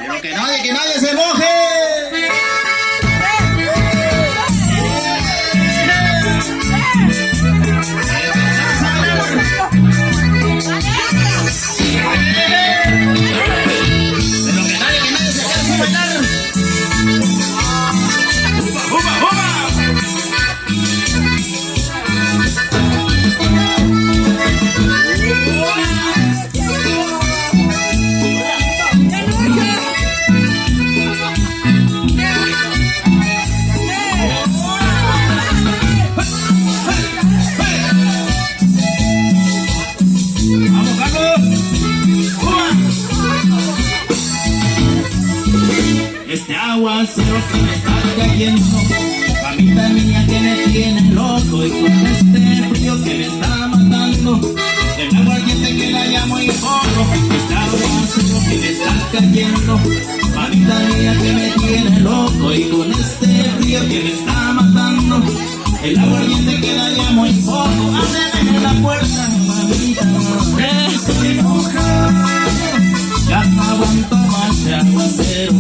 Pero que nadie se moje. Este aguacero que me está cayendo, mamita mía que me tiene loco, y con este frío que me está matando, el aguardiente que la llamo y corro. Este aguacero que me está cayendo, mamita mía que me tiene loco, y con este frío que me está matando, el aguardiente que la llamo y corro. Ábreme la puerta, mamita, estoy mojado, ya no aguanto más de aguacero.